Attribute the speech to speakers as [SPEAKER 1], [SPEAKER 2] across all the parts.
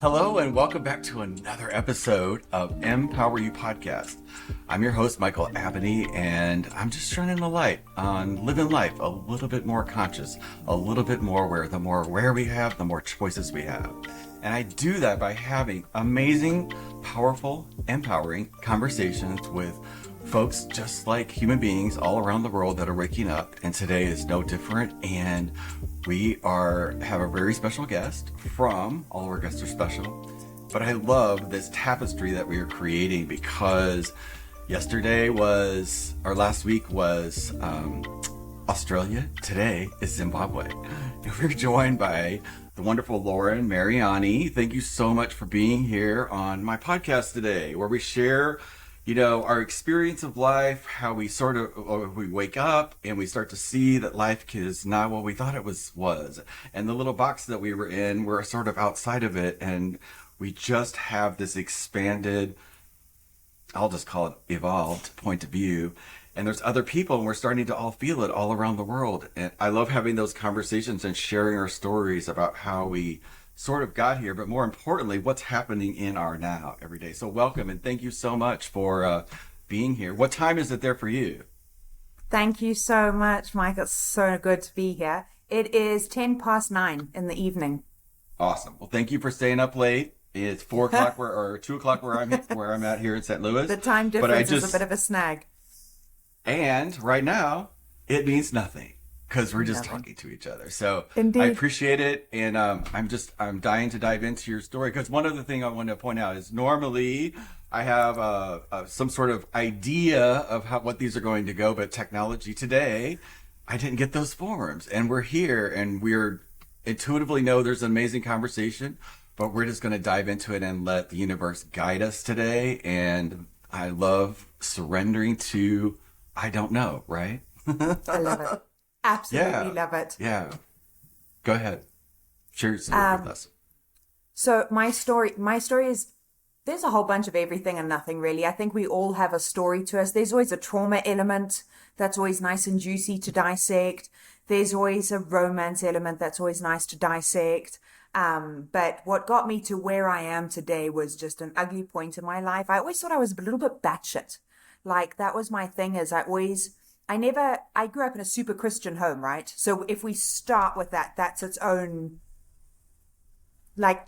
[SPEAKER 1] Hello and welcome back to another episode of Empower You Podcast. I'm your host, Michael Abney, and I'm just shining a light on living life a little bit more conscious, a little bit more aware. The more aware we have, the more choices we have. And I do that by having amazing, powerful, empowering conversations with folks just like human beings all around the world that are waking up. And today is no different. And we have a very special guest. All of our guests are special, but I love this tapestry that we are creating because last week was Australia. Today is Zimbabwe. And we're joined by the wonderful Laurin Mariani. Thank you so much for being here on my podcast today, where we share our experience of life, how we we wake up and we start to see that life is not what we thought it was. And the little box that we were in, we're sort of outside of it. And we just have this expanded, I'll just call it evolved point of view. And there's other people and we're starting to all feel it all around the world. And I love having those conversations and sharing our stories about how we sort of got here, but more importantly, what's happening in our now every day. So welcome and thank you so much for being here. What time is it there for you?
[SPEAKER 2] Thank you so much, Mike. It's so good to be here. It is 9:10 in the evening.
[SPEAKER 1] Awesome. Well, thank you for staying up late. It's 4 o'clock or 2 o'clock where I'm at here in St. Louis.
[SPEAKER 2] The time difference is a bit of a snag.
[SPEAKER 1] And right now, it means nothing. Because we're just talking to each other. So
[SPEAKER 2] Indeed.
[SPEAKER 1] I appreciate it. And I'm dying to dive into your story. Because one other thing I want to point out is normally I have some sort of idea of what these are going to go. But technology today, I didn't get those forms. And we're here and we're intuitively know there's an amazing conversation. But we're just going to dive into it and let the universe guide us today. And I love surrendering to I don't know, right?
[SPEAKER 2] I love it. Absolutely love it.
[SPEAKER 1] Yeah. Go ahead. Share your story with us.
[SPEAKER 2] So my story is, there's a whole bunch of everything and nothing really. I think we all have a story to us. There's always a trauma element that's always nice and juicy to dissect. There's always a romance element that's always nice to dissect. But what got me to where I am today was just an ugly point in my life. I always thought I was a little bit batshit. Like that was my thing is I grew up in a super Christian home, right? So if we start with that, that's its own, like...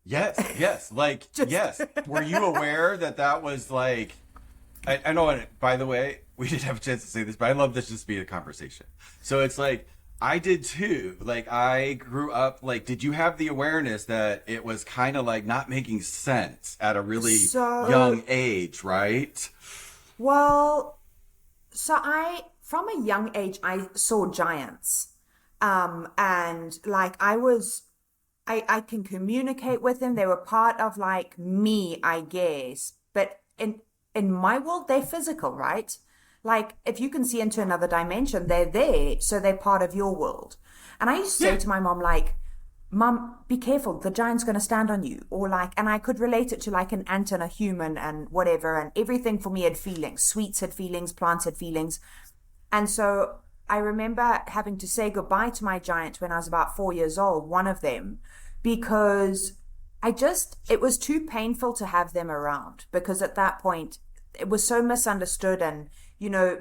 [SPEAKER 1] Yes. Like, yes. Were you aware that was like... I know, and by the way, we didn't have a chance to say this, but I love this just being a conversation. So it's like, I did too. Like, I grew up, like, did you have the awareness that it was kind of like not making sense at a really young age, right?
[SPEAKER 2] Well... So from a young age, I saw giants. And like I can communicate with them. They were part of like me, I guess. But in my world, they're physical, right? Like if you can see into another dimension, they're there. So they're part of your world. And I used to say to my mom, like, Mom, be careful, the giant's going to stand on you. Or like, and I could relate it to like an ant and a human and whatever. And everything for me had feelings. Sweets had feelings, plants had feelings. And so I remember having to say goodbye to my giant when I was about 4 years old, one of them, because it was too painful to have them around. Because at that point, it was so misunderstood. And,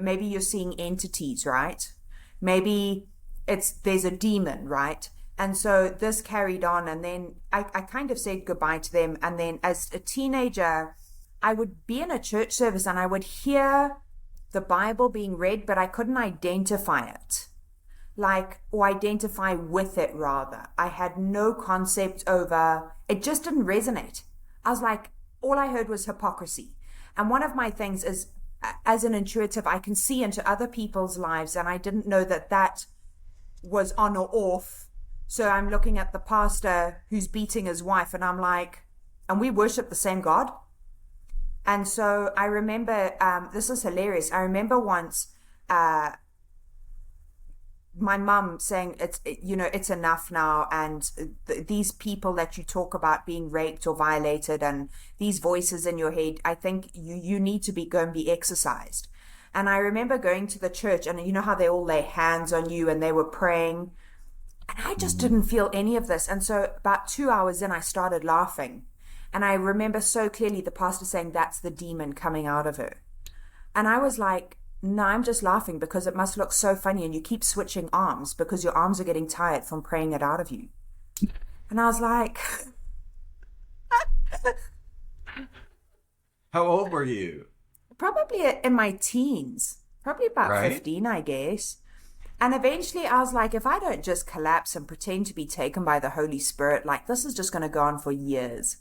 [SPEAKER 2] maybe you're seeing entities, right? Maybe there's a demon, right? And so this carried on, and then I kind of said goodbye to them. And then as a teenager, I would be in a church service and I would hear the Bible being read, but I couldn't identify it. Or identify with it rather. I had no concept over, it just didn't resonate. I was like, all I heard was hypocrisy. And one of my things is, as an intuitive, I can see into other people's lives, and I didn't know that was on or off. So I'm looking at the pastor who's beating his wife and I'm like, and we worship the same God. And so I remember, this is hilarious. I remember once my mum saying, it's enough now. And these people that you talk about being raped or violated and these voices in your head, I think you need to go and be exercised. And I remember going to the church and you know how they all lay hands on you and they were praying. And I just didn't feel any of this. And so about 2 hours in, I started laughing. And I remember so clearly the pastor saying, that's the demon coming out of her. And I was like, no, I'm just laughing because it must look so funny. And you keep switching arms because your arms are getting tired from praying it out of you. And I was like,
[SPEAKER 1] How old were you?
[SPEAKER 2] probably in my teens, probably about
[SPEAKER 1] Right?
[SPEAKER 2] 15, I guess. And eventually I was like, if I don't just collapse and pretend to be taken by the Holy Spirit, like this is just going to go on for years.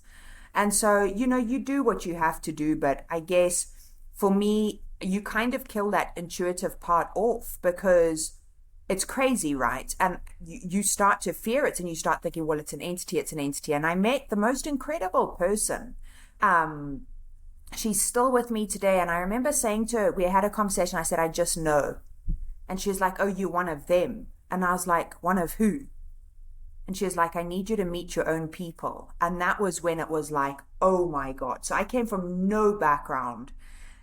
[SPEAKER 2] And so, you do what you have to do. But I guess for me, you kind of kill that intuitive part off because it's crazy, right? And you start to fear it and you start thinking, well, it's an entity, it's an entity. And I met the most incredible person. She's still with me today. And I remember saying to her, we had a conversation. I said, I just know. And she was like, oh, you're one of them. And I was like, one of who? And she was like, I need you to meet your own people. And that was when it was like, oh my God. So I came from no background,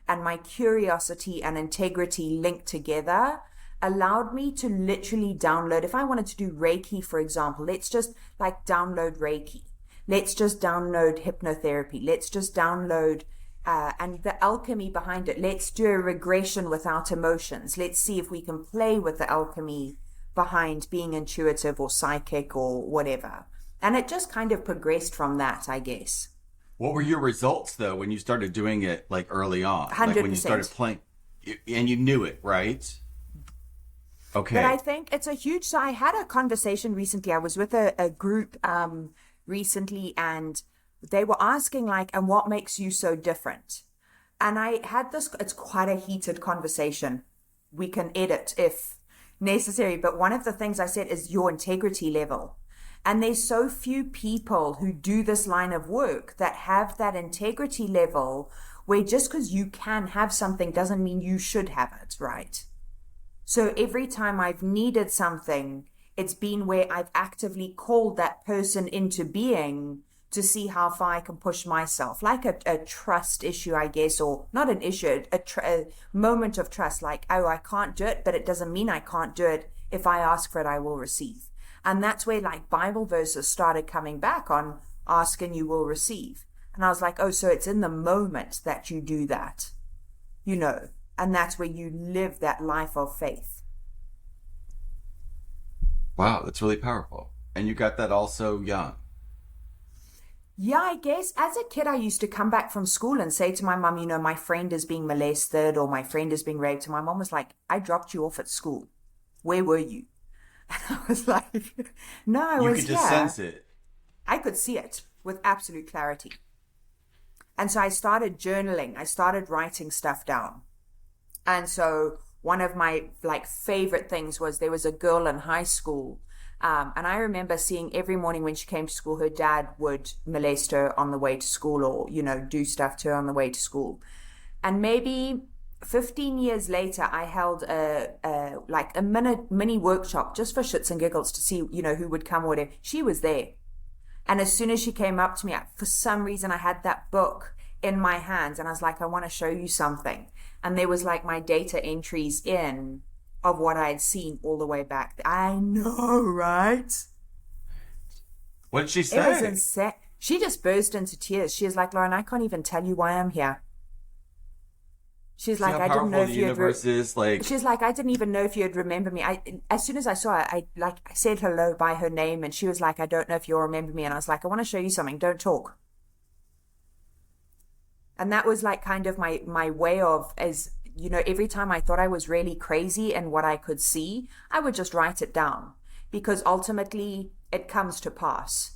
[SPEAKER 2] and my curiosity and integrity linked together allowed me to literally download. If I wanted to do Reiki, for example, let's just like download Reiki. Let's just download hypnotherapy. Let's just download and the alchemy behind it. Let's do a regression without emotions. Let's see if we can play with the alchemy behind being intuitive or psychic or whatever. And it just kind of progressed from that, I guess.
[SPEAKER 1] What were your results though when you started doing it like early on?
[SPEAKER 2] 100%.
[SPEAKER 1] Like when you started playing and you knew it, right? Okay.
[SPEAKER 2] But I think it's a huge, so I had a conversation recently. I was with a group recently, and they were asking like, and what makes you so different? And I had this, it's quite a heated conversation. We can edit if necessary. But one of the things I said is your integrity level. And there's so few people who do this line of work that have that integrity level where just because you can have something doesn't mean you should have it, right? So every time I've needed something, it's been where I've actively called that person into being to see how far I can push myself, like a trust issue, I guess, or not an issue, a moment of trust, like, oh, I can't do it, but it doesn't mean I can't do it. If I ask for it, I will receive. And that's where like Bible verses started coming back on ask and you will receive. And I was like, oh, so it's in the moment that you do that, and that's where you live that life of faith.
[SPEAKER 1] Wow, that's really powerful. And you got that also young.
[SPEAKER 2] Yeah, I guess as a kid, I used to come back from school and say to my mom, my friend is being molested or my friend is being raped. And my mom was like, I dropped you off at school. Where were you? And I was like, no, I was here.
[SPEAKER 1] You could just sense it.
[SPEAKER 2] I could see it with absolute clarity. And so I started journaling. I started writing stuff down. And so one of my like favorite things was there was a girl in high school. And I remember seeing every morning when she came to school, her dad would molest her on the way to school or, do stuff to her on the way to school. And maybe 15 years later, I held a mini workshop just for shits and giggles to see, who would come or whatever. She was there. And as soon as she came up to me, for some reason, I had that book in my hands and I was like, I want to show you something. And there was like my data entries in of what I had seen all the way back. I know, right?
[SPEAKER 1] What did she say?
[SPEAKER 2] It was insane. She just burst into tears. She was like, Laurin, I can't even tell you why I'm here. She's like, I didn't know if you had. She's like, I didn't even know if you would remember me. As soon as I saw her, I said hello by her name, and she was like, I don't know if you'll remember me. And I was like, I want to show you something. Don't talk. And that was like kind of my way of, as every time I thought I was really crazy and what I could see, I would just write it down because ultimately it comes to pass.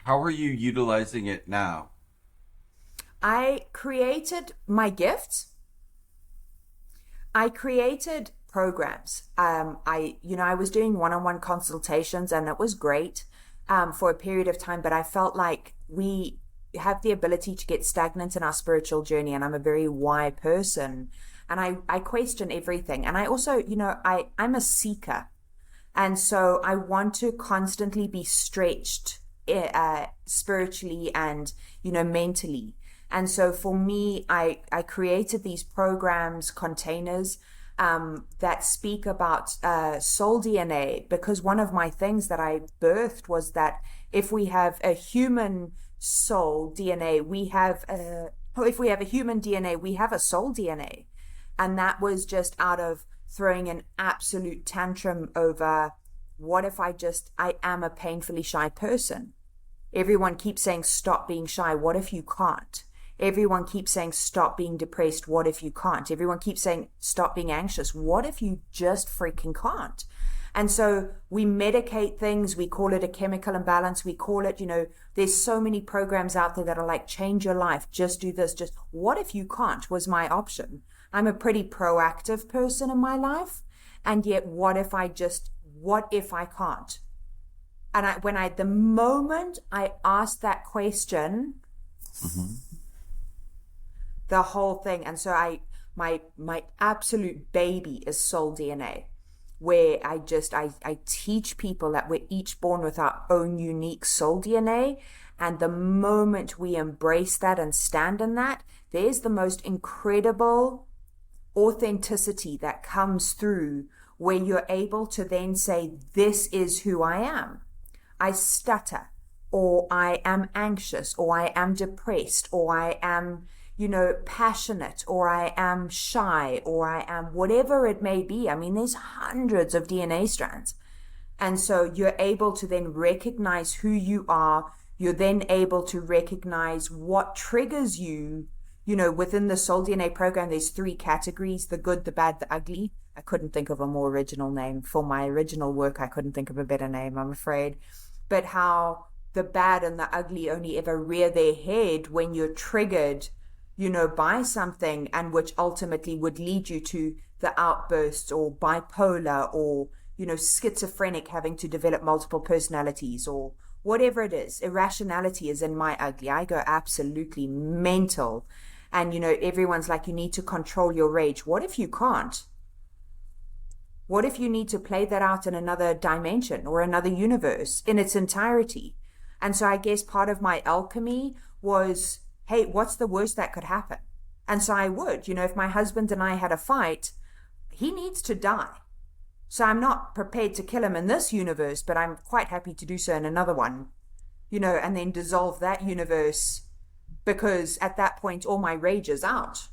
[SPEAKER 1] How are you utilizing it now?
[SPEAKER 2] I created my gifts. I created programs. I was doing one-on-one consultations and it was great for a period of time, but I felt like we have the ability to get stagnant in our spiritual journey, and I'm a very why person, and I question everything. And I also, I'm a seeker, and so I want to constantly be stretched spiritually and, mentally. And so for me, I created these programs, containers, that speak about soul DNA, because one of my things that I birthed was that if we have a human soul DNA, if we have a human DNA, we have a soul DNA. And that was just out of throwing an absolute tantrum over what if I am a painfully shy person. Everyone keeps saying, stop being shy. What if you can't? Everyone keeps saying, stop being depressed. What if you can't? Everyone keeps saying, stop being anxious. What if you just freaking can't? And so we medicate things. We call it a chemical imbalance. We call it, there's so many programs out there that are like, change your life. Just do this. Just what if you can't was my option. I'm a pretty proactive person in my life. And yet, what if I can't? And the moment I asked that question,
[SPEAKER 1] Mm-hmm.
[SPEAKER 2] the whole thing. And so my absolute baby is soul DNA, where I teach people that we're each born with our own unique soul DNA. And the moment we embrace that and stand in that, there's the most incredible authenticity that comes through, where you're able to then say, this is who I am. I stutter, or I am anxious, or I am depressed, or I am, passionate, or I am shy, or I am whatever it may be. I mean, there's hundreds of DNA strands. And so you're able to then recognize who you are. You're then able to recognize what triggers you. Within the Soul DNA program, there's 3 categories: the good, the bad, the ugly. I couldn't think of a more original name. For my original work, I couldn't think of a better name, I'm afraid. But how the bad and the ugly only ever rear their head when you're triggered, by something, and which ultimately would lead you to the outbursts, or bipolar, or, schizophrenic, having to develop multiple personalities, or whatever it is. Irrationality is in my ugly. I go absolutely mental. And, everyone's like, you need to control your rage. What if you can't? What if you need to play that out in another dimension or another universe in its entirety? And so I guess part of my alchemy was, hey, what's the worst that could happen? And so I would, if my husband and I had a fight, he needs to die. So I'm not prepared to kill him in this universe, but I'm quite happy to do so in another one, and then dissolve that universe, because at that point, all my rage is out.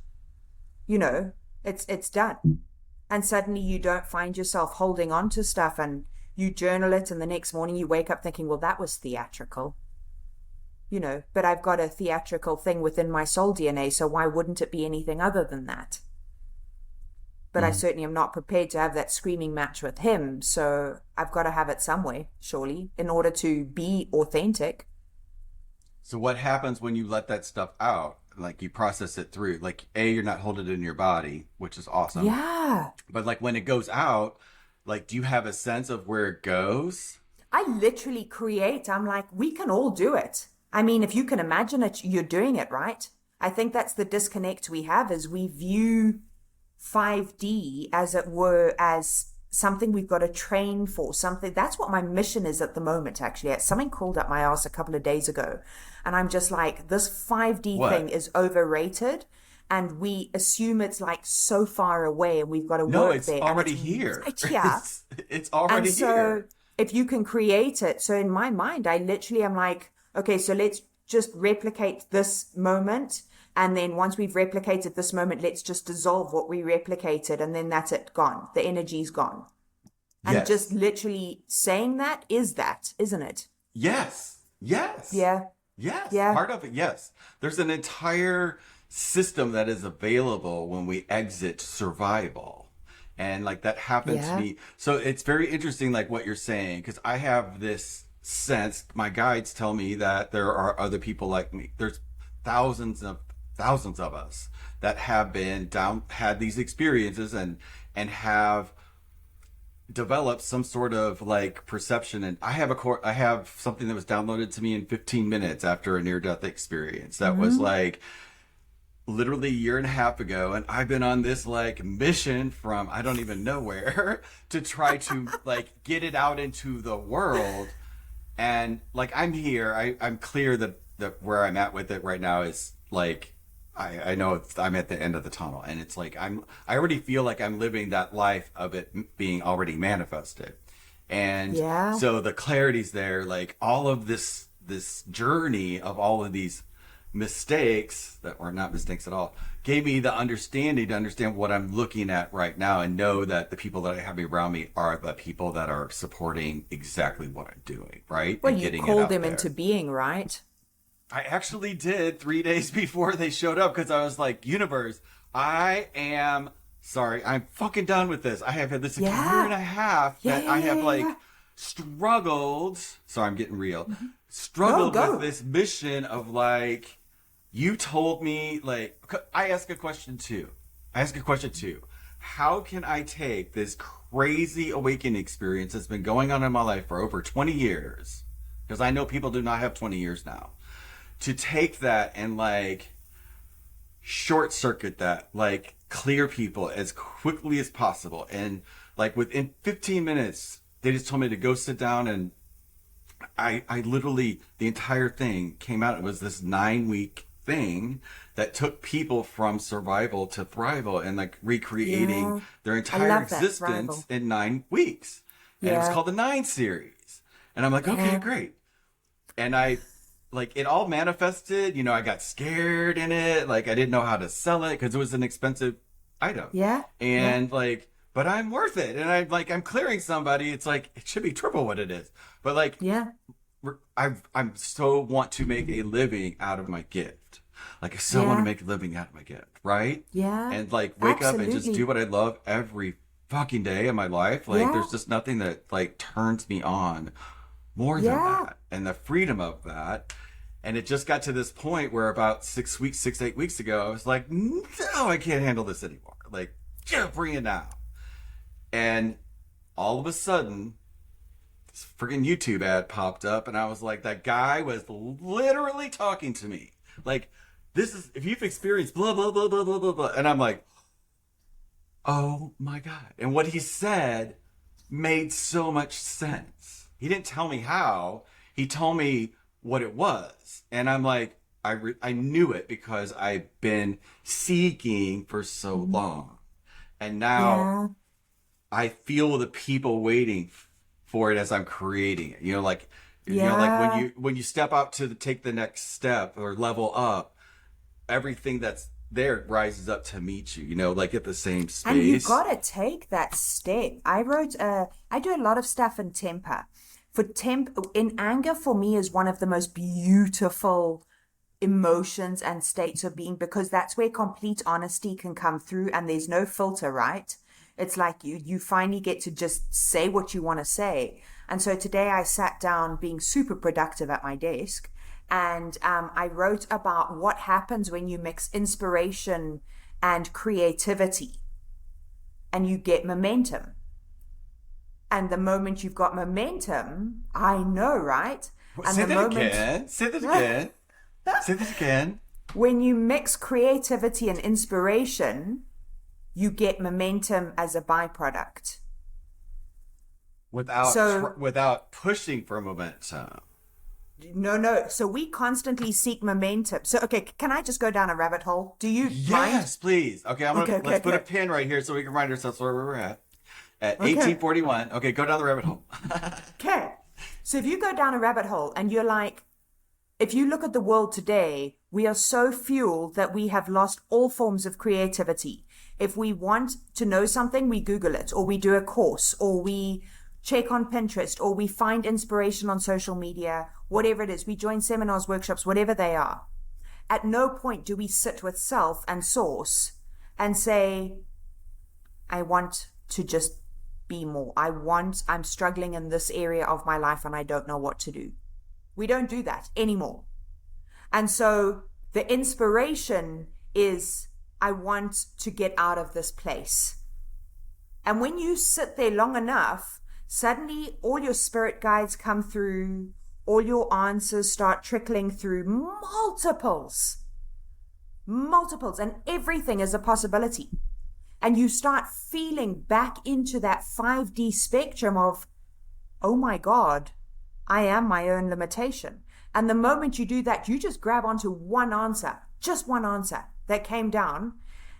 [SPEAKER 2] It's done. And suddenly you don't find yourself holding on to stuff, and you journal it, and the next morning you wake up thinking, well, that was theatrical. But I've got a theatrical thing within my soul DNA, so why wouldn't it be anything other than that? But I certainly am not prepared to have that screaming match with him, so I've got to have it somewhere, surely, in order to be authentic.
[SPEAKER 1] So what happens when you let that stuff out? Like, you process it through. Like, you're not holding it in your body, which is awesome.
[SPEAKER 2] Yeah.
[SPEAKER 1] But like, when it goes out, like, do you have a sense of where it goes?
[SPEAKER 2] I literally create. I'm like, we can all do it. I mean, if you can imagine it, you're doing it, right? I think that's the disconnect we have, is we view 5D, as it were, as something we've got to train for, something. That's what my mission is at the moment, actually. Something crawled up my ass a couple of days ago, and I'm just like, this 5D thing is overrated, and we assume it's like so far away, and we've got to work there.
[SPEAKER 1] No, it's already here.
[SPEAKER 2] Yeah.
[SPEAKER 1] It's already
[SPEAKER 2] and so
[SPEAKER 1] here.
[SPEAKER 2] If you can create it, so in my mind, I literally am like, okay, so let's just replicate this moment. And then once we've replicated this moment, let's just dissolve what we replicated. And then that's it, gone. The energy's gone. And just literally saying that, isn't it?
[SPEAKER 1] Yes. Yes.
[SPEAKER 2] Yeah.
[SPEAKER 1] Yes.
[SPEAKER 2] Yeah.
[SPEAKER 1] Part of it, yes. There's an entire system that is available when we exit survival. And like, that happened to me. So it's very interesting, like what you're saying, because I have this sense, my guides tell me that there are other people like me. There's thousands of us that have had these experiences and have developed some sort of like perception. And I have something that was downloaded to me in 15 minutes after a near-death experience that was like literally a year and a half ago, and I've been on this like mission from I don't even know where to try to like get it out into the world. And like, I'm here, I'm clear that where I'm at with it right now is like, I know I'm at the end of the tunnel, and it's like I already feel like I'm living that life of it being already manifested. And
[SPEAKER 2] Yeah.
[SPEAKER 1] so the clarity's there, like all of this journey of all of these mistakes that were not mistakes at all gave me the understanding to understand what I'm looking at right now and know that the people that I have around me are the people that are supporting exactly what I'm doing, right?
[SPEAKER 2] Well,
[SPEAKER 1] And
[SPEAKER 2] you
[SPEAKER 1] getting it
[SPEAKER 2] called
[SPEAKER 1] out
[SPEAKER 2] them
[SPEAKER 1] there.
[SPEAKER 2] into being, right?
[SPEAKER 1] I actually did 3 days before they showed up because I was like, universe, I am sorry, I'm fucking done with this. I have had this like a year
[SPEAKER 2] Yeah.
[SPEAKER 1] and a half
[SPEAKER 2] Yeah,
[SPEAKER 1] that
[SPEAKER 2] yeah,
[SPEAKER 1] I have
[SPEAKER 2] yeah,
[SPEAKER 1] like
[SPEAKER 2] yeah.
[SPEAKER 1] struggled. Sorry, I'm getting real.
[SPEAKER 2] Go,
[SPEAKER 1] Struggled with
[SPEAKER 2] go.
[SPEAKER 1] this mission of like, you told me, like, I ask a question too. I ask a question too. How can I take this crazy awakening experience that's been going on in my life for over 20 years? Because I know people do not have 20 years now. To take that and like short circuit that, like clear people as quickly as possible. And like within 15 minutes, they just told me to go sit down, and I literally, the entire thing came out. It was this 9 week thing that took people from survival to thrival and like recreating
[SPEAKER 2] Yeah.
[SPEAKER 1] their
[SPEAKER 2] I
[SPEAKER 1] entire
[SPEAKER 2] love that,
[SPEAKER 1] existence
[SPEAKER 2] thrival.
[SPEAKER 1] in 9 weeks. And it was
[SPEAKER 2] Yeah.
[SPEAKER 1] called the Nine series. And I'm like, okay,
[SPEAKER 2] Yeah.
[SPEAKER 1] great. And I, like, it all manifested. You know, I got scared in it. Like, I didn't know how to sell it because it was an expensive item.
[SPEAKER 2] Yeah. Yeah.
[SPEAKER 1] And like, but I'm worth it. And I'm clearing somebody. It's like, it should be triple what it is. But like,
[SPEAKER 2] Yeah.
[SPEAKER 1] I'm so want to make a living out of my gift. Like, I so want to
[SPEAKER 2] Yeah.
[SPEAKER 1] make a living out of my gift, right?
[SPEAKER 2] Yeah.
[SPEAKER 1] And like, wake up and just
[SPEAKER 2] Absolutely.
[SPEAKER 1] do what I love every fucking day of my life. Like,
[SPEAKER 2] Yeah.
[SPEAKER 1] there's just nothing that like turns me on more than
[SPEAKER 2] Yeah.
[SPEAKER 1] that, and the freedom of that. And it just got to this point where about 8 weeks ago, I was like, no, I can't handle this anymore. Like, yeah, bring it now. And all of a sudden, this freaking YouTube ad popped up, and I was like, that guy was literally talking to me. Like, this is, if you've experienced blah, blah, blah, blah, blah, blah, blah. And I'm like, oh my God. And what he said made so much sense. He didn't tell me how, he told me what it was. And I'm like, I knew it because I've been seeking for so long. And now
[SPEAKER 2] Yeah.
[SPEAKER 1] I feel the people waiting for it as I'm creating it. Like, like
[SPEAKER 2] Yeah.
[SPEAKER 1] when you step out to take the next step or level up, everything that's there rises up to meet you, like at the same
[SPEAKER 2] And you
[SPEAKER 1] space.
[SPEAKER 2] gotta take that step. I do a lot of stuff in temper. In anger for me is one of the most beautiful emotions and states of being because that's where complete honesty can come through and there's no filter, right? It's like you finally get to just say what you want to say. And so today I sat down being super productive at my desk and I wrote about what happens when you mix inspiration and creativity and you get momentum. And the moment you've got momentum, I know, right? And
[SPEAKER 1] Say
[SPEAKER 2] the
[SPEAKER 1] that
[SPEAKER 2] moment
[SPEAKER 1] again. Say that again. Say that again.
[SPEAKER 2] when you mix creativity and inspiration, you get momentum as a byproduct.
[SPEAKER 1] Without pushing for momentum.
[SPEAKER 2] No. So we constantly seek momentum. So, okay, can I just go down a rabbit hole? Do you mind?
[SPEAKER 1] Yes, please. Okay, let's put a
[SPEAKER 2] Okay.
[SPEAKER 1] pin right here so we can remind ourselves where we're at. At
[SPEAKER 2] Okay.
[SPEAKER 1] 1841. Okay, go down the rabbit hole.
[SPEAKER 2] Okay. So if you go down a rabbit hole and you're like, if you look at the world today, we are so fueled that we have lost all forms of creativity. If we want to know something, we Google it, or we do a course, or we check on Pinterest, or we find inspiration on social media, whatever it is. We join seminars, workshops, whatever they are. At no point do we sit with self and source and say, I want to just be more. I'm struggling in this area of my life and I don't know what to do. We don't do that anymore. And so the inspiration is, I want to get out of this place. And when you sit there long enough, suddenly all your spirit guides come through, all your answers start trickling through, multiples, and everything is a possibility. And you start feeling back into that 5D spectrum of, oh my God, I am my own limitation. And the moment you do that, you just grab onto one answer, just one answer. that came down,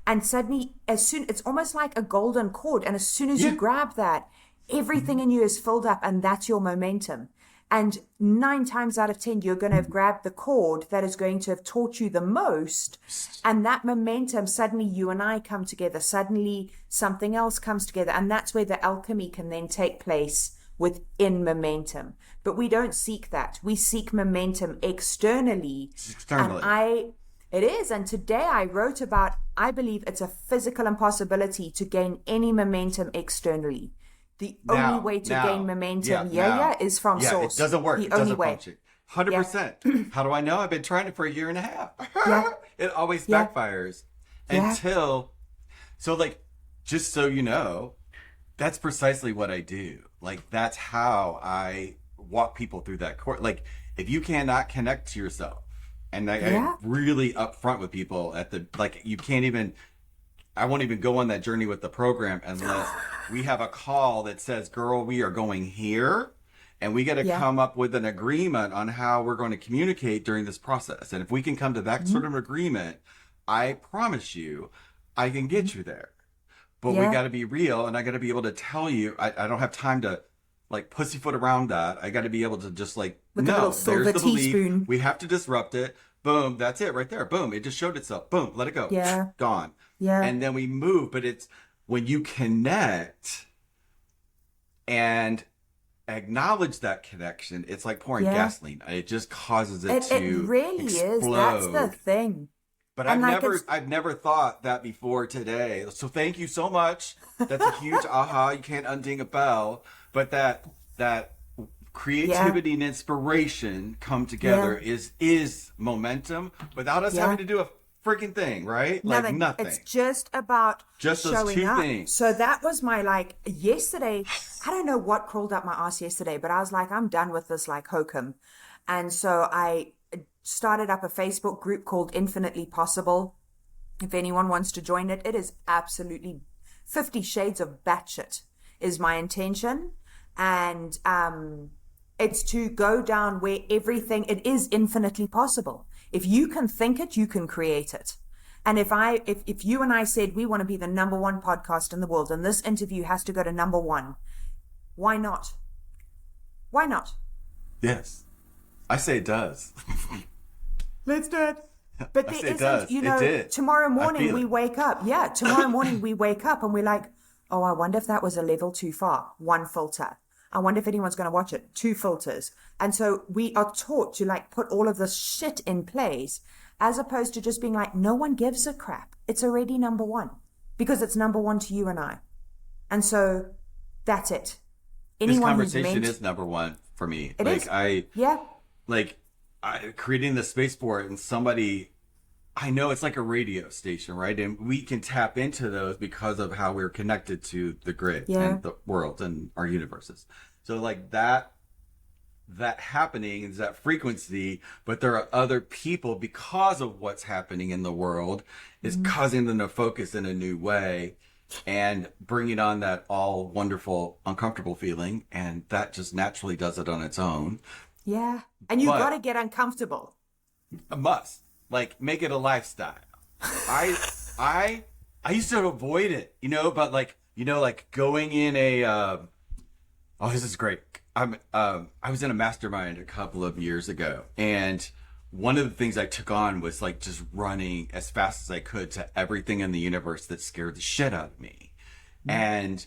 [SPEAKER 2] and suddenly, it's almost like a golden cord, and as soon as you grab that, everything in you is filled up, and that's your momentum. And 9 times out of 10, you're going to have grabbed the cord that is going to have taught you the most. And that momentum, suddenly you and I come together. Suddenly something else comes together. And that's where the alchemy can then take place within momentum. But we don't seek that. We seek momentum externally. It is. And today I wrote about, I believe it's a physical impossibility to gain any momentum externally. The only way to gain momentum, is from source.
[SPEAKER 1] It doesn't work.
[SPEAKER 2] The
[SPEAKER 1] it
[SPEAKER 2] only
[SPEAKER 1] doesn't
[SPEAKER 2] way.
[SPEAKER 1] function. 100%. How do I know? I've been trying it for a year and a half. It always backfires until, so like, just so you know, that's precisely what I do. Like, that's how I walk people through that course. Like, if you cannot connect to yourself, and I'm really upfront with people you can't even, I won't even go on that journey with the program unless we have a call that says, girl, we are going here, and we got to come up with an agreement on how we're going to communicate during this process. And if we can come to that sort of agreement, I promise you, I can get you there. But we got to be real, and I got to be able to tell you, I don't have time to like pussyfoot around that. I got to be able to just like,
[SPEAKER 2] with
[SPEAKER 1] no, there's the
[SPEAKER 2] teaspoon.
[SPEAKER 1] belief. We have to disrupt it. Boom, that's it right there. Boom, it just showed itself. Boom, let it go.
[SPEAKER 2] Yeah.
[SPEAKER 1] Gone.
[SPEAKER 2] Yeah.
[SPEAKER 1] And then we move, but it's when you connect and acknowledge that connection, it's like pouring gasoline. It just causes it to
[SPEAKER 2] It really
[SPEAKER 1] explode.
[SPEAKER 2] is. That's the thing.
[SPEAKER 1] But
[SPEAKER 2] And
[SPEAKER 1] I've never thought that before today. So thank you so much. That's a huge aha. You can't unding a bell. But that creativity and inspiration come together is momentum without us having to do a freaking thing, right? Like nothing.
[SPEAKER 2] It's just about
[SPEAKER 1] just those
[SPEAKER 2] showing
[SPEAKER 1] two
[SPEAKER 2] up.
[SPEAKER 1] things.
[SPEAKER 2] So that was my yesterday. I don't know what crawled up my ass yesterday, but I was like, I'm done with this hokum. And so I started up a Facebook group called Infinitely Possible. If anyone wants to join it, it is absolutely 50 shades of batshit is my intention. And it's to go down where it is infinitely possible. If you can think it, you can create it. And if you and I said we want to be the number 1 podcast in the world and this interview has to go to number 1, why not? Why not?
[SPEAKER 1] Yes. I say it does.
[SPEAKER 2] Let's do it. But there isn't, tomorrow morning we wake up. Yeah, tomorrow morning we wake up and we're like, oh, I wonder if that was a level too far. 1 filter. I wonder if anyone's going to watch it. 2 filters. And so we are taught to put all of this shit in place as opposed to just being like, no one gives a crap. It's already number 1 because it's number 1 to you and I. And so that's it.
[SPEAKER 1] This conversation is number 1 for me.
[SPEAKER 2] It is.
[SPEAKER 1] Creating the space for it, and somebody, I know it's like a radio station, right? And we can tap into those because of how we're connected to the grid and the world and our universes. So that happening is that frequency, but there are other people because of what's happening in the world is causing them to focus in a new way and bringing on that all wonderful, uncomfortable feeling. And that just naturally does it on its own.
[SPEAKER 2] Yeah. And you got to get uncomfortable.
[SPEAKER 1] A must. Make it a lifestyle. I used to avoid it, but going in a, this is great. I was in a mastermind a couple of years ago, and one of the things I took on was just running as fast as I could to everything in the universe that scared the shit out of me. And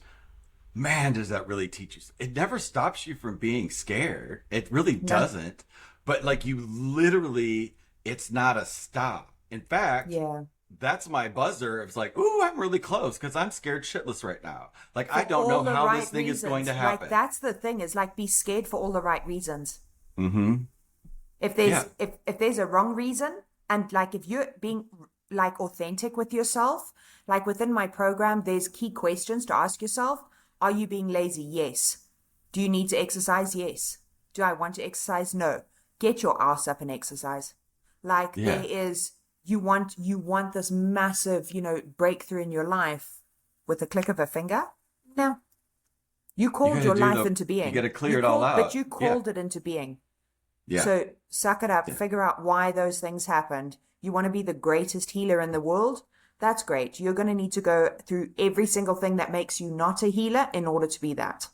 [SPEAKER 1] man, does that really teach you. It never stops you from being scared. It really doesn't. But you literally, it's not a stop. In fact, that's my buzzer. It's ooh, I'm really close because I'm scared shitless right now. I don't know how this thing is going to happen.
[SPEAKER 2] That's the thing is be scared for all the right reasons.
[SPEAKER 1] Mm-hmm.
[SPEAKER 2] If there's if there's a wrong reason, and if you're being authentic with yourself, within my program, there's key questions to ask yourself. Are you being lazy? Yes. Do you need to exercise? Yes. Do I want to exercise? No. Get your ass up and exercise. There is, you want this massive, breakthrough in your life with a click of a finger? No. You called your life into being.
[SPEAKER 1] You got to clear it all out.
[SPEAKER 2] But you called it into being.
[SPEAKER 1] Yeah.
[SPEAKER 2] So suck it up, figure out why those things happened, You want to be the greatest healer in the world? That's great. You're going to need to go through every single thing that makes you not a healer in order to be that.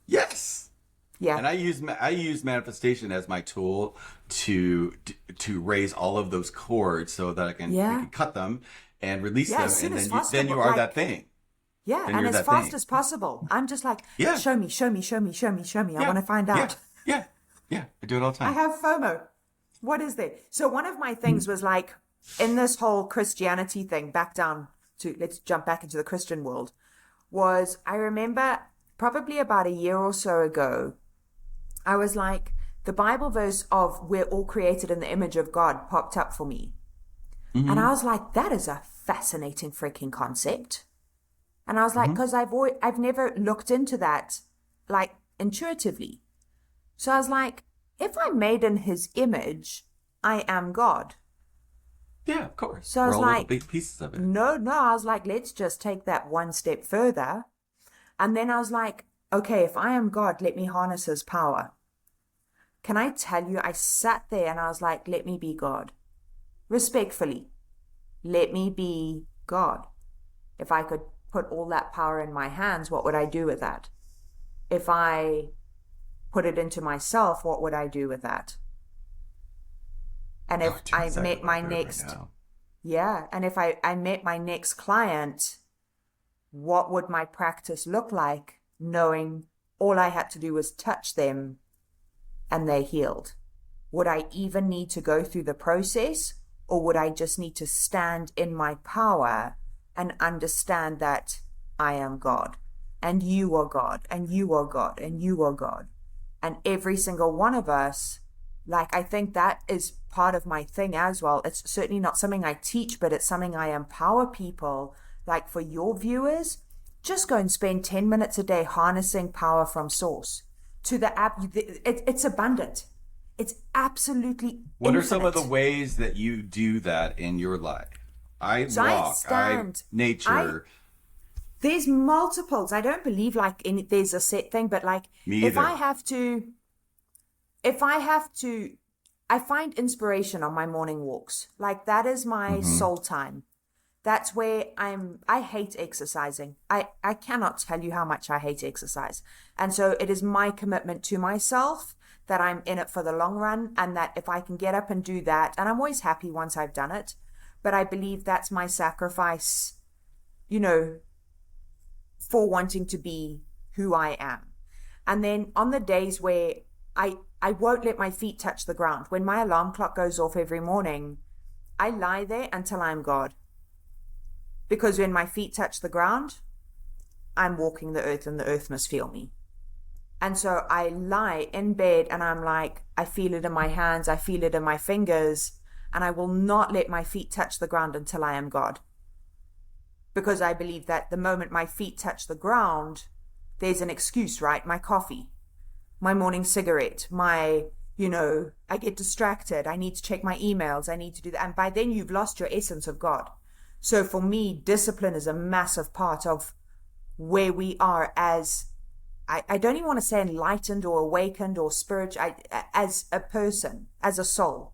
[SPEAKER 1] Yes.
[SPEAKER 2] Yeah.
[SPEAKER 1] And I use manifestation as my tool to raise all of those cords so that I can, we can cut them and release them, and then you are that thing.
[SPEAKER 2] Yeah, and as fast as possible. I'm just like, show me, show me, show me, show me, show me. I want to find out.
[SPEAKER 1] Yeah. I do it all the time.
[SPEAKER 2] I have FOMO. What is there? So one of my things was like, in this whole Christianity thing, let's jump back into the Christian world, was I remember probably about a year or so ago, I was like, the Bible verse of we're all created in the image of God popped up for me. Mm-hmm. And I was like, that is a fascinating freaking concept. And I was like, because I've never looked into that like intuitively. So I was like, if I'm made in his image, I am God.
[SPEAKER 1] Yeah, of course.
[SPEAKER 2] So I was like,
[SPEAKER 1] big pieces of it.
[SPEAKER 2] No, I was like, let's just take that one step further. And then I was like, okay, if I am God, let me harness his power. Can I tell you, I sat there and I was like, let me be God. Respectfully, let me be God. If I could put all that power in my hands, what would I do with that? If I put it into myself, what would I do with that? And if I met my next, and if I met my next client, what would my practice look like, knowing all I had to do was touch them and they healed? Would I even need to go through the process, or would I just need to stand in my power and understand that I am God, and you are God, and you are God, and you are God, and every single one of us? Like, I think that is part of my thing as well. It's certainly not something I teach, but it's something I empower people. Like, for your viewers, just go and spend 10 minutes a day harnessing power from source to the app. It's abundant. It's absolutely
[SPEAKER 1] What
[SPEAKER 2] infinite.
[SPEAKER 1] are some of the ways that you do that in your life? I nature.
[SPEAKER 2] There's multiples. I don't believe there's a set thing, but like, if I have to, I find inspiration on my morning walks. Like, that is my soul time. That's where I hate exercising. I cannot tell you how much I hate exercise. And so it is my commitment to myself that I'm in it for the long run, and that if I can get up and do that, and I'm always happy once I've done it, but I believe that's my sacrifice, for wanting to be who I am. And then on the days where I won't let my feet touch the ground, when my alarm clock goes off every morning, I lie there until I'm God. Because when my feet touch the ground, I'm walking the earth, and the earth must feel me. And so I lie in bed and I'm like, I feel it in my hands, I feel it in my fingers, and I will not let my feet touch the ground until I am God. Because I believe that the moment my feet touch the ground, there's an excuse, right? My coffee, my morning cigarette, I get distracted. I need to check my emails. I need to do that. And by then you've lost your essence of God. So for me, discipline is a massive part of where we are as, I don't even want to say enlightened or awakened or spiritual, as a person, as a soul.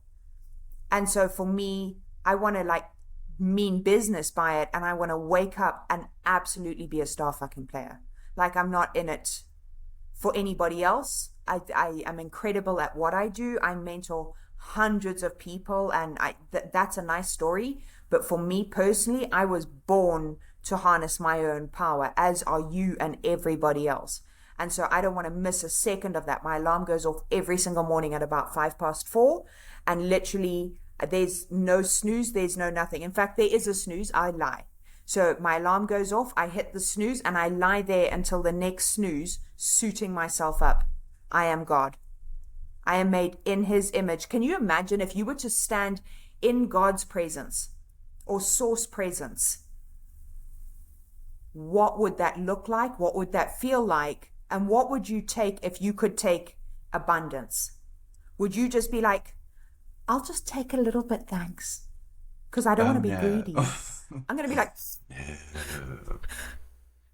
[SPEAKER 2] And so for me, I want to mean business by it, and I want to wake up and absolutely be a star fucking player. Like, I'm not in it for anybody else. I am incredible at what I do. I mentor hundreds of people, and that's a nice story. But for me personally, I was born to harness my own power, as are you and everybody else. And so I don't want to miss a second of that. My alarm goes off every single morning at about 4:05, and literally there's no snooze, there's no nothing. In fact, there is a snooze, I lie. So my alarm goes off, I hit the snooze, and I lie there until the next snooze, suiting myself up. I am God. I am made in his image. Can you imagine if you were to stand in God's presence or source presence? What would that look like? What would that feel like? And what would you take if you could take abundance? Would you just be like, I'll just take a little bit, thanks, because I don't want to be greedy. I'm going to be like,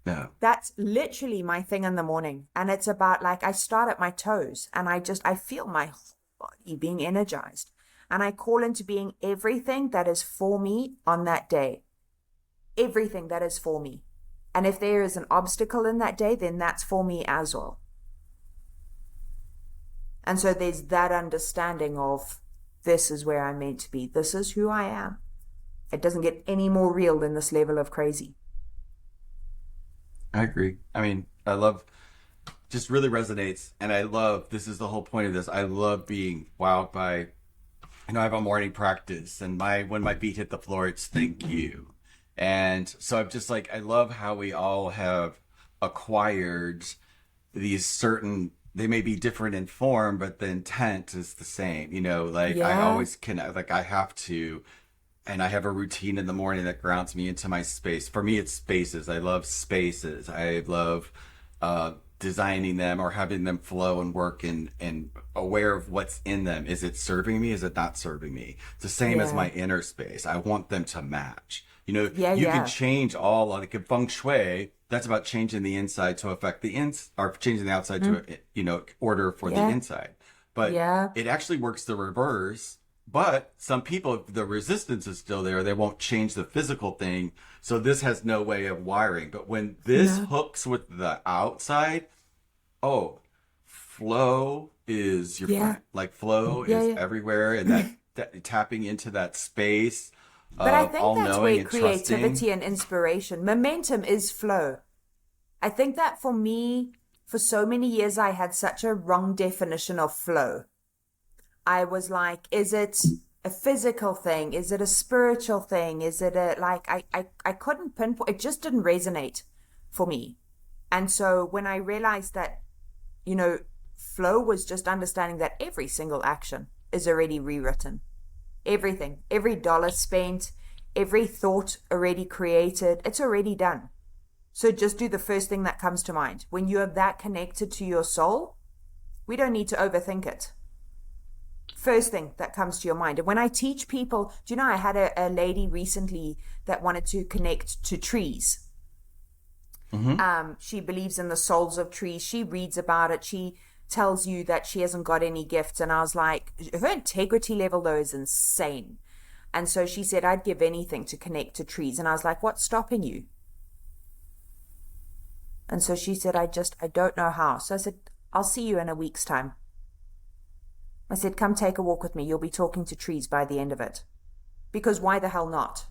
[SPEAKER 2] no. That's literally my thing in the morning. And it's about I start at my toes, and I feel my whole body being energized. and I call into being everything that is for me on that day. Everything that is for me. And if there is an obstacle in that day, then that's for me as well. And so there's that understanding of, this is where I'm meant to be. This is who I am. It doesn't get any more real than this level of crazy.
[SPEAKER 1] I agree. I mean, I love, just really resonates. And I love, this is the whole point of this. I love being wowed by, I have a morning practice, and when my feet hit the floor, it's thank you. And so I'm just like, I love how we all have acquired these certain, they may be different in form, but the intent is the same. I always I have to, and I have a routine in the morning that grounds me into my space. For me, it's spaces. I love spaces. I love designing them or having them flow and work and aware of what's in them. Is it serving me? Is it not serving me? It's the same as my inner space. I want them to match. You can change all, like in feng shui, that's about changing the inside to affect the or changing the outside to, order for the inside. But it actually works the reverse. But some people, if the resistance is still there, they won't change the physical thing. So this has no way of wiring. But when this hooks with the outside, flow is your friend. Like flow is everywhere, and that tapping into that space.
[SPEAKER 2] But I think that's where creativity and inspiration, momentum is flow. I think that for me, for so many years, I had such a wrong definition of flow. I was like, is it a physical thing? Is it a spiritual thing? Is it I couldn't pinpoint, it just didn't resonate for me. And so when I realized that, flow was just understanding that every single action is already rewritten. Everything, every dollar spent, every thought already created, it's already done. So just do the first thing that comes to mind. When you are that connected to your soul, we don't need to overthink it. First thing that comes to your mind. And when I teach people, I had a lady recently that wanted to connect to trees. Mm-hmm. She believes in the souls of trees. She reads about it. She tells you that she hasn't got any gifts. And I was like, her integrity level though is insane. And so she said, I'd give anything to connect to trees. And I was like, what's stopping you? And so she said, I don't know how. So I said, I'll see you in a week's time. I said, come take a walk with me. You'll be talking to trees by the end of it. Because why the hell not?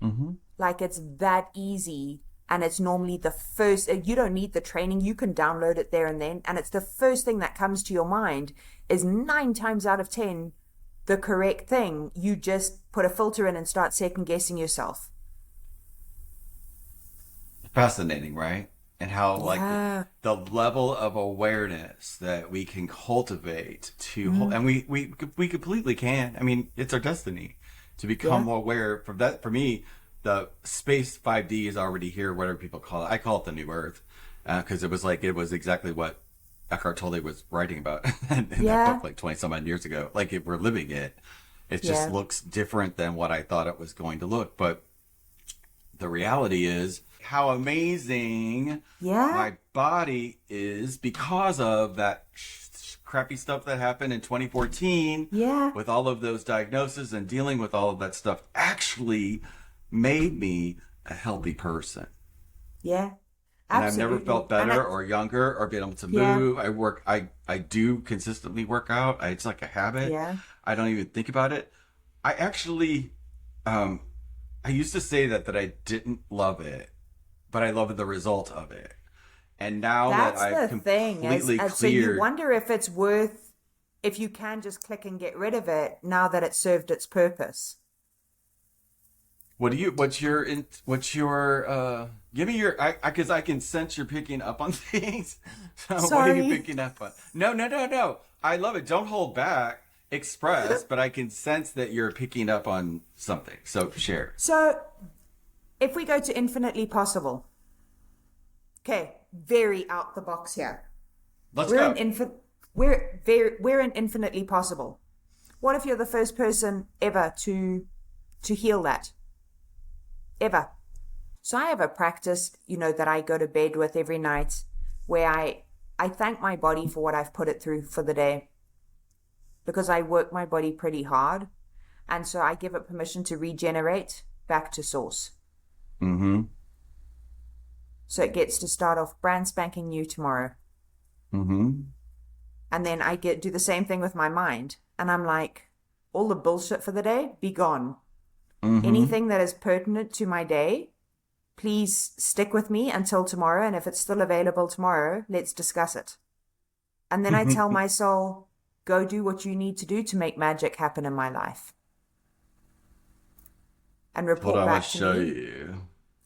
[SPEAKER 2] Mm-hmm. Like, it's that easy. And it's normally the first, you don't need the training. You can download it there and then. And it's the first thing that comes to your mind is 9 times out of 10 the correct thing. You just put a filter in and start second guessing yourself.
[SPEAKER 1] Fascinating, right? And how the level of awareness that we can cultivate to hold, and we completely can. I mean, it's our destiny to become aware. For that, for me, the space 5D is already here, whatever people call it. I call it the new earth, because it was exactly what Eckhart Tolle was writing about in that book like 20 some odd years ago. Like, if we're living it, it just looks different than what I thought it was going to look. But the reality is how amazing my body is because of that crappy stuff that happened in 2014 with all of those diagnoses and dealing with all of that stuff actually made me a healthy person.
[SPEAKER 2] Yeah.
[SPEAKER 1] And I've never felt better or younger or been able to move. I do consistently work out. It's like a habit. Yeah. I don't even think about it. I actually, I used to say that I didn't love it, but I love the result of it. And now that I've completely cleared. So you
[SPEAKER 2] wonder if it's worth, if you can just click and get rid of it now that it's served its purpose.
[SPEAKER 1] What's your, give me your, because I can sense you're picking up on things. So
[SPEAKER 2] Sorry.
[SPEAKER 1] What are you picking up on? No. I love it. Don't hold back. Express, but I can sense that you're picking up on something. So share.
[SPEAKER 2] So if we go to infinitely possible. Okay, very out the box here.
[SPEAKER 1] Let's go.
[SPEAKER 2] We're in infinitely possible. What if you're the first person ever to heal that? Ever. So I have a practice, that I go to bed with every night where I thank my body for what I've put it through for the day. because I work my body pretty hard. And so I give it permission to regenerate back to source.
[SPEAKER 1] Mm-hmm.
[SPEAKER 2] So it gets to start off brand spanking new tomorrow.
[SPEAKER 1] Mm-hmm.
[SPEAKER 2] And then I do the same thing with my mind. And I'm like, all the bullshit for the day, be gone.
[SPEAKER 1] Mm-hmm.
[SPEAKER 2] Anything that is pertinent to my day, please stick with me until tomorrow. And if it's still available tomorrow, let's discuss it. And then I tell my soul, go do what you need to do to make magic happen in my life. And report
[SPEAKER 1] Hold on,
[SPEAKER 2] back
[SPEAKER 1] I'll
[SPEAKER 2] to
[SPEAKER 1] show
[SPEAKER 2] me.
[SPEAKER 1] you.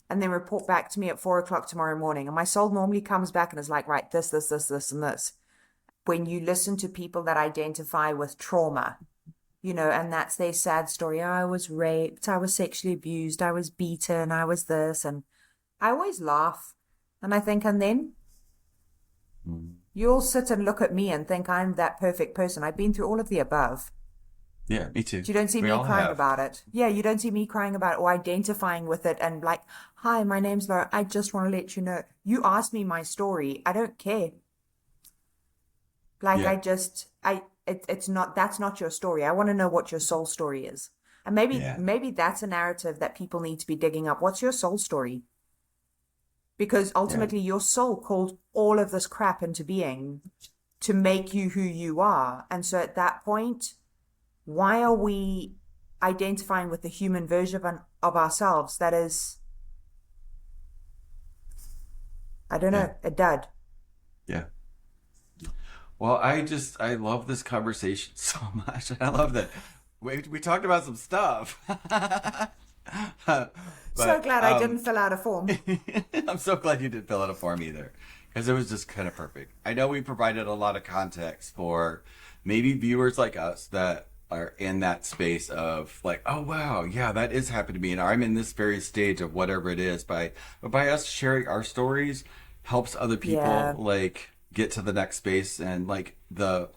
[SPEAKER 2] And then report back to me at 4 o'clock tomorrow morning. And my soul normally comes back and is like, right, this, and this. When you listen to people that identify with trauma, and that's their sad story. I was raped, I was sexually abused, I was beaten, I was this. And I always laugh. And I think, and then you'll sit and look at me and think I'm that perfect person. I've been through all of the above.
[SPEAKER 1] Yeah, me too.
[SPEAKER 2] You don't see
[SPEAKER 1] We
[SPEAKER 2] me
[SPEAKER 1] all
[SPEAKER 2] crying
[SPEAKER 1] have.
[SPEAKER 2] about it. Yeah, you don't see me crying about it or identifying with it and like, hi, my name's Laura. I just want to let you know. You asked me my story. I don't care. Like,
[SPEAKER 1] Yeah.
[SPEAKER 2] that's not your story. I want to know what your soul story is. And
[SPEAKER 1] Yeah.
[SPEAKER 2] maybe that's a narrative that people need to be digging up. What's your soul story? Because ultimately your soul called all of this crap into being to make you who you are. And so at that point, why are we identifying with the human version of ourselves that is, I don't know, a dud?
[SPEAKER 1] Yeah. Well, I love this conversation so much. I love that we talked about some stuff.
[SPEAKER 2] So
[SPEAKER 1] But
[SPEAKER 2] glad I didn't fill out a form.
[SPEAKER 1] I'm so glad you didn't fill out a form either, because it was just kind of perfect. I know we provided a lot of context for maybe viewers like us that are in that space of like, oh wow, yeah, that is happening to me, and I'm in this very stage of whatever it is. By us sharing our stories, helps other people
[SPEAKER 2] Yeah.
[SPEAKER 1] like get to the next space, and like the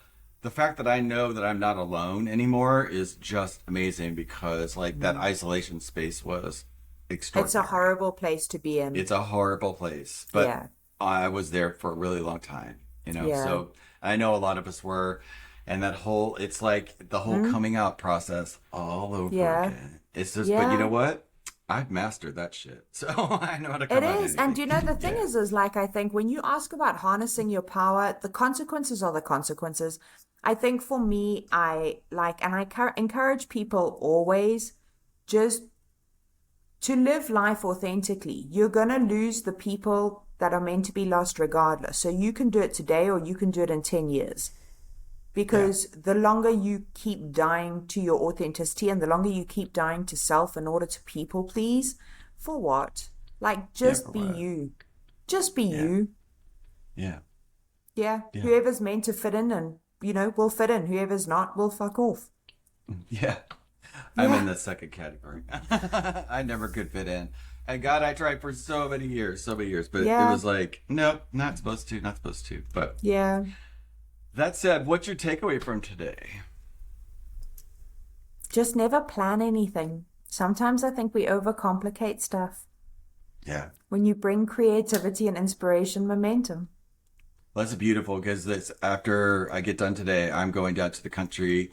[SPEAKER 1] fact that I know that I'm not alone anymore is just amazing, because like that isolation space was
[SPEAKER 2] It's
[SPEAKER 1] extraordinary.
[SPEAKER 2] a horrible place to be in.
[SPEAKER 1] It's a horrible place, but
[SPEAKER 2] Yeah.
[SPEAKER 1] I was there for a really long time,
[SPEAKER 2] Yeah.
[SPEAKER 1] so I know a lot of us were, and it's like the whole coming out process all over
[SPEAKER 2] Yeah.
[SPEAKER 1] again. It's just, but you know
[SPEAKER 2] Yeah.
[SPEAKER 1] what? I've mastered that shit. So I know how to
[SPEAKER 2] It
[SPEAKER 1] come out
[SPEAKER 2] is. And
[SPEAKER 1] anything.
[SPEAKER 2] do you know, the thing
[SPEAKER 1] Yeah.
[SPEAKER 2] is like, I think when you ask about harnessing your power, the consequences are the consequences. I think for me, I like, and I encourage people always just to live life authentically. You're going to lose the people that are meant to be lost regardless. So you can do it today or you can do it in 10 years.
[SPEAKER 1] Yeah.
[SPEAKER 2] Because the longer you keep dying to your authenticity and the longer you keep dying to self in order to people please, for what? Like,
[SPEAKER 1] Yeah.
[SPEAKER 2] just
[SPEAKER 1] For
[SPEAKER 2] be
[SPEAKER 1] what?
[SPEAKER 2] you. Just be
[SPEAKER 1] Yeah.
[SPEAKER 2] you.
[SPEAKER 1] Yeah.
[SPEAKER 2] Yeah.
[SPEAKER 1] Yeah.
[SPEAKER 2] Whoever's meant to fit in and, will fit in. Whoever's not will fuck off.
[SPEAKER 1] Yeah. I'm in
[SPEAKER 2] Yeah.
[SPEAKER 1] the second category. I never could fit in. And God, I tried for so many years, but it
[SPEAKER 2] Yeah.
[SPEAKER 1] was like, nope, not supposed to, not supposed to. But
[SPEAKER 2] Yeah.
[SPEAKER 1] that said, what's your takeaway from today?
[SPEAKER 2] Just never plan anything. Sometimes I think we overcomplicate stuff.
[SPEAKER 1] Yeah.
[SPEAKER 2] When you bring creativity and inspiration, momentum.
[SPEAKER 1] Well, that's beautiful, because this after I get done today, I'm going down to the country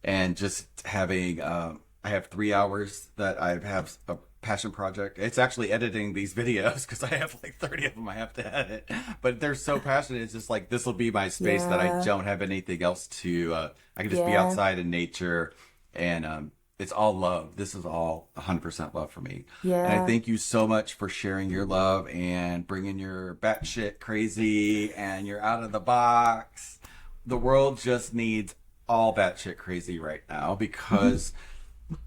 [SPEAKER 1] and just having I have 3 hours that I have a passion project. It's actually editing these videos, because I have like 30 of them I have to edit. But they're so passionate. It's just like, this will be my space that I
[SPEAKER 2] Yeah.
[SPEAKER 1] don't have anything else to. I can just be
[SPEAKER 2] Yeah.
[SPEAKER 1] outside in nature, and it's all love. This is all 100% love for me. And I
[SPEAKER 2] Yeah.
[SPEAKER 1] thank you so much for sharing your love and bringing your batshit crazy and you're out of the box. The world just needs all batshit crazy right now, because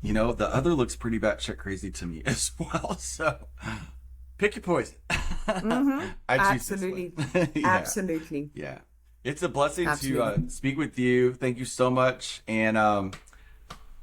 [SPEAKER 1] the other looks pretty batshit crazy to me as well. So pick your poison. I choose this
[SPEAKER 2] Absolutely.
[SPEAKER 1] one. Yeah.
[SPEAKER 2] Absolutely.
[SPEAKER 1] Yeah. It's a blessing
[SPEAKER 2] Absolutely.
[SPEAKER 1] to speak with you. Thank you so much. And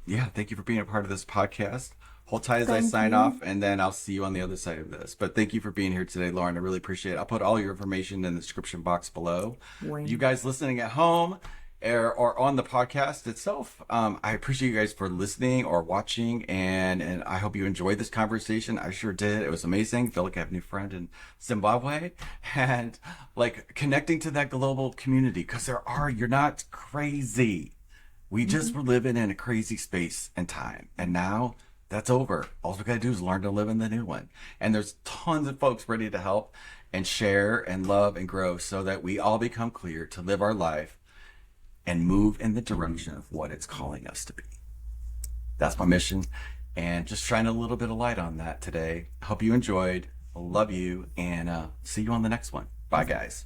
[SPEAKER 1] yeah, thank you for being a part of this podcast. Hold tight as I
[SPEAKER 2] Thank
[SPEAKER 1] sign
[SPEAKER 2] you.
[SPEAKER 1] off, and then I'll see you on the other side of this. But thank you for being here today, Lauren. I really appreciate it. I'll put all your information in the description box below.
[SPEAKER 2] Wayne.
[SPEAKER 1] You guys listening at home or on the podcast itself, I appreciate you guys for listening or watching, and I hope you enjoyed this conversation. I sure did. It was amazing. I feel like I have a new friend in Zimbabwe, and like connecting to that global community, because you're not crazy. We just were living in a crazy space and time. And now that's over. All we got to do is learn to live in the new one. And there's tons of folks ready to help and share and love and grow so that we all become clear to live our life and move in the direction of what it's calling us to be. That's my mission. And just shine a little bit of light on that today. Hope you enjoyed. Love you. And see you on the next one. Bye, guys.